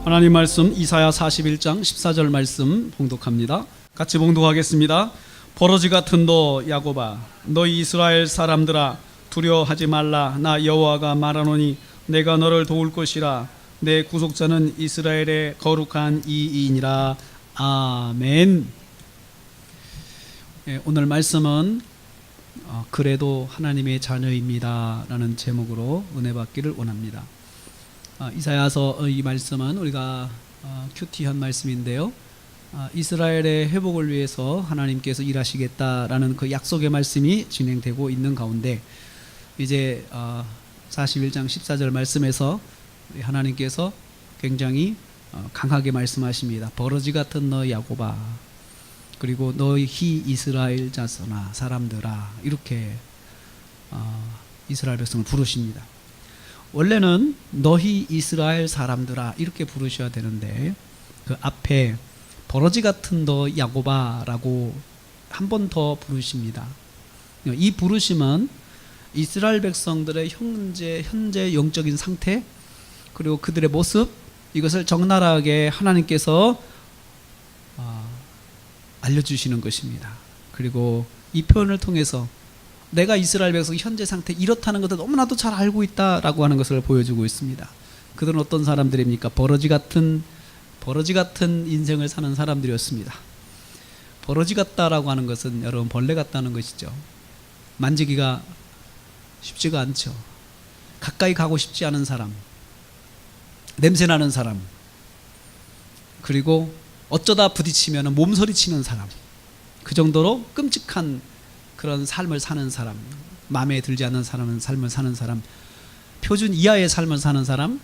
하나님 말씀 이사야 41장 14절 말씀 봉독합니다. 같이 봉독하겠습니다. 버러지 같은 너 야곱아, 너희 이스라엘 사람들아, 두려워하지 말라. 나 여호와가 말하노니 내가 너를 도울 것이라. 내 구속자는 이스라엘의 거룩한 이이니라. 아멘. 오늘 말씀은 그래도 하나님의 자녀입니다 라는 제목으로 은혜 받기를 원합니다. 이사야서 이 말씀은 우리가 큐티한 말씀인데요, 이스라엘의 회복을 위해서 하나님께서 일하시겠다라는 그 약속의 말씀이 진행되고 있는 가운데 이제 41장 14절 말씀에서 하나님께서 굉장히 강하게 말씀하십니다. 버러지 같은 너 야곱아, 그리고 너희 이스라엘 자손아, 사람들아, 이렇게 이스라엘 백성을 부르십니다. 원래는 너희 이스라엘 사람들아 이렇게 부르셔야 되는데 그 앞에 버러지 같은 너 야곱아 라고 한 번 더 부르십니다. 이 부르심은 이스라엘 백성들의 현재 영적인 상태, 그리고 그들의 모습, 이것을 적나라하게 하나님께서 알려주시는 것입니다. 그리고 이 표현을 통해서 내가 이스라엘 백성 현재 상태 이렇다는 것을 너무나도 잘 알고 있다라고 하는 것을 보여주고 있습니다. 그들은 어떤 사람들입니까? 버러지 같은 인생을 사는 사람들이었습니다. 버러지 같다라고 하는 것은 여러분 벌레 같다는 것이죠. 만지기가 쉽지가 않죠. 가까이 가고 싶지 않은 사람, 냄새나는 사람, 그리고 어쩌다 부딪히면 몸서리 치는 사람, 그 정도로 끔찍한 그런 삶을 사는 사람, 마음에 들지 않는 삶을 사는 사람, 표준 이하의 삶을 사는 사람,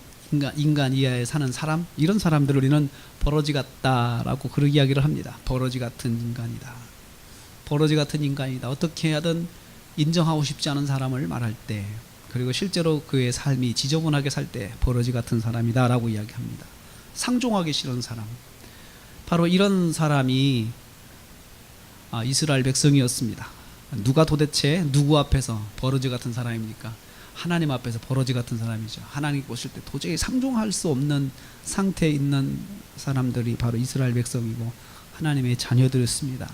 인간 이하에 사는 사람, 이런 사람들을 우리는 버러지 같다라고 그런 이야기를 합니다. 버러지 같은 인간이다. 버러지 같은 인간이다. 어떻게 하든 인정하고 싶지 않은 사람을 말할 때, 그리고 실제로 그의 삶이 지저분하게 살 때 버러지 같은 사람이다 라고 이야기합니다. 상종하기 싫은 사람, 바로 이런 사람이 이스라엘 백성이었습니다. 누가 도대체 누구 앞에서 버러지 같은 사람입니까? 하나님 앞에서 버러지 같은 사람이죠. 하나님 보실 때 도저히 상종할 수 없는 상태에 있는 사람들이 바로 이스라엘 백성이고 하나님의 자녀들이었습니다.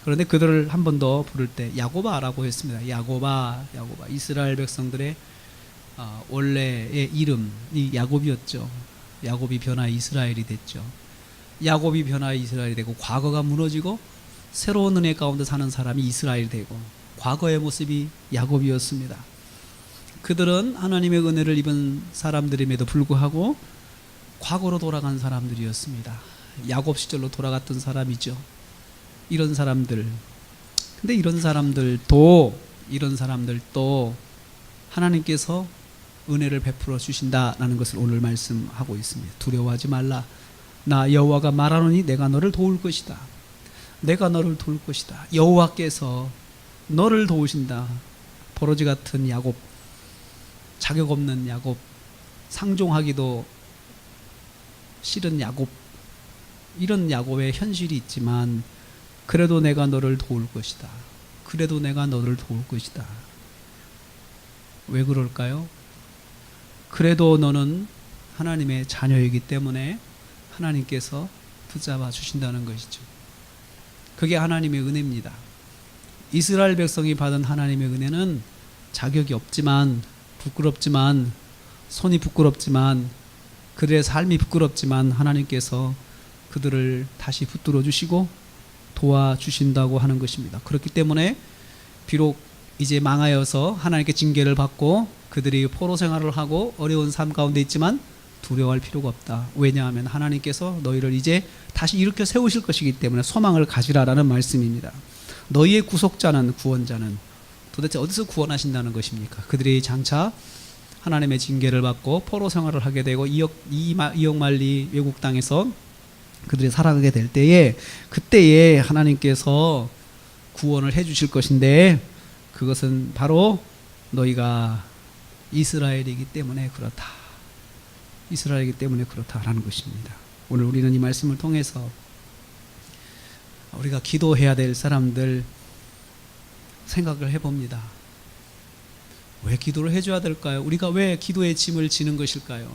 그런데 그들을 한 번 더 부를 때 야곱아라고 했습니다. 야곱아, 야곱아. 이스라엘 백성들의 원래의 이름이 야곱이었죠. 야곱이 변화 이스라엘이 됐죠. 야곱이 변화 이스라엘이 되고 과거가 무너지고 새로운 은혜 가운데 사는 사람이 이스라엘이 되고, 과거의 모습이 야곱이었습니다. 그들은 하나님의 은혜를 입은 사람들임에도 불구하고 과거로 돌아간 사람들이었습니다. 야곱 시절로 돌아갔던 사람이죠. 이런 사람들, 근데 이런 사람들도 하나님께서 은혜를 베풀어 주신다라는 것을 오늘 말씀하고 있습니다. 두려워하지 말라. 나 여호와가 말하노니 내가 너를 도울 것이다. 내가 너를 도울 것이다. 여호와께서 너를 도우신다. 버러지 같은 야곱, 자격 없는 야곱, 상종하기도 싫은 야곱, 이런 야곱의 현실이 있지만 그래도 내가 너를 도울 것이다. 그래도 내가 너를 도울 것이다. 왜 그럴까요? 그래도 너는 하나님의 자녀이기 때문에 하나님께서 붙잡아 주신다는 것이죠. 그게 하나님의 은혜입니다. 이스라엘 백성이 받은 하나님의 은혜는 자격이 없지만, 부끄럽지만, 손이 부끄럽지만, 그들의 삶이 부끄럽지만 하나님께서 그들을 다시 붙들어 주시고 도와주신다고 하는 것입니다. 그렇기 때문에 비록 이제 망하여서 하나님께 징계를 받고 그들이 포로 생활을 하고 어려운 삶 가운데 있지만 두려워할 필요가 없다. 왜냐하면 하나님께서 너희를 이제 다시 일으켜 세우실 것이기 때문에 소망을 가지라라는 말씀입니다. 너희의 구속자는, 구원자는 도대체 어디서 구원하신다는 것입니까? 그들이 장차 하나님의 징계를 받고 포로 생활을 하게 되고 이역만리 외국 땅에서 그들이 살아가게 될 때에, 그때에 하나님께서 구원을 해 주실 것인데, 그것은 바로 너희가 이스라엘이기 때문에 그렇다. 이스라엘이기 때문에 그렇다라는 것입니다. 오늘 우리는 이 말씀을 통해서 우리가 기도해야 될 사람들 생각을 해봅니다. 왜 기도를 해줘야 될까요? 우리가 왜 기도의 짐을 지는 것일까요?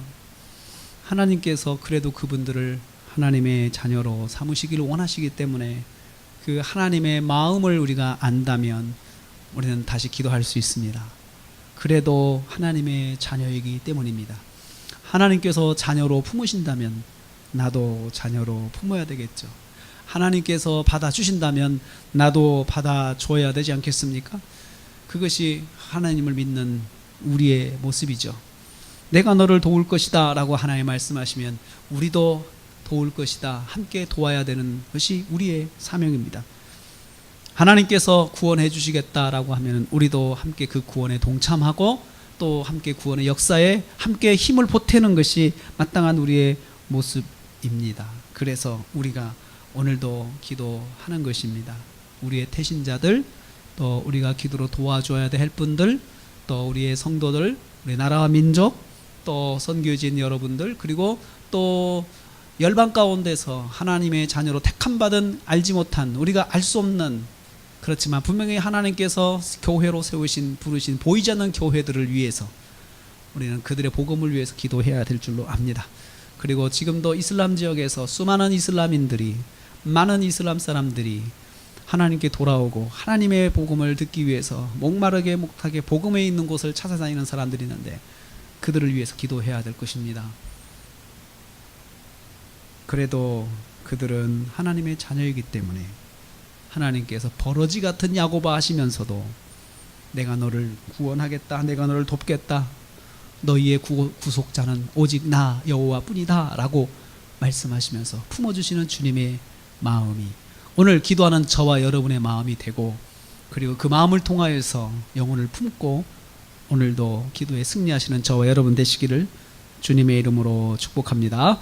하나님께서 그래도 그분들을 하나님의 자녀로 삼으시기를 원하시기 때문에 그 하나님의 마음을 우리가 안다면 우리는 다시 기도할 수 있습니다. 그래도 하나님의 자녀이기 때문입니다. 하나님께서 자녀로 품으신다면 나도 자녀로 품어야 되겠죠. 하나님께서 받아주신다면 나도 받아줘야 되지 않겠습니까? 그것이 하나님을 믿는 우리의 모습이죠. 내가 너를 도울 것이다 라고 하나님 말씀하시면 우리도 도울 것이다, 함께 도와야 되는 것이 우리의 사명입니다. 하나님께서 구원해 주시겠다라고 하면 우리도 함께 그 구원에 동참하고 또 함께 구원의 역사에 함께 힘을 보태는 것이 마땅한 우리의 모습입니다. 그래서 우리가 오늘도 기도하는 것입니다. 우리의 태신자들, 또 우리가 기도로 도와줘야 될 분들, 또 우리의 성도들, 우리 나라와 민족, 또 선교진 여러분들, 그리고 또 열방 가운데서 하나님의 자녀로 택함받은 알지 못한, 우리가 알 수 없는, 그렇지만 분명히 하나님께서 교회로 세우신, 부르신 보이지 않는 교회들을 위해서 우리는 그들의 복음을 위해서 기도해야 될 줄로 압니다. 그리고 지금도 이슬람 지역에서 수많은 이슬람인들이, 많은 이슬람 사람들이 하나님께 돌아오고 하나님의 복음을 듣기 위해서 목마르게 목타게 복음에 있는 곳을 찾아다니는 사람들이 있는데 그들을 위해서 기도해야 될 것입니다. 그래도 그들은 하나님의 자녀이기 때문에 하나님께서 버러지 같은 야고바 하시면서도 내가 너를 구원하겠다, 내가 너를 돕겠다, 너희의 구속자는 오직 나 여호와 뿐이다 라고 말씀하시면서 품어주시는 주님의 마음이 오늘 기도하는 저와 여러분의 마음이 되고, 그리고 그 마음을 통하여서 영혼을 품고 오늘도 기도에 승리하시는 저와 여러분 되시기를 주님의 이름으로 축복합니다.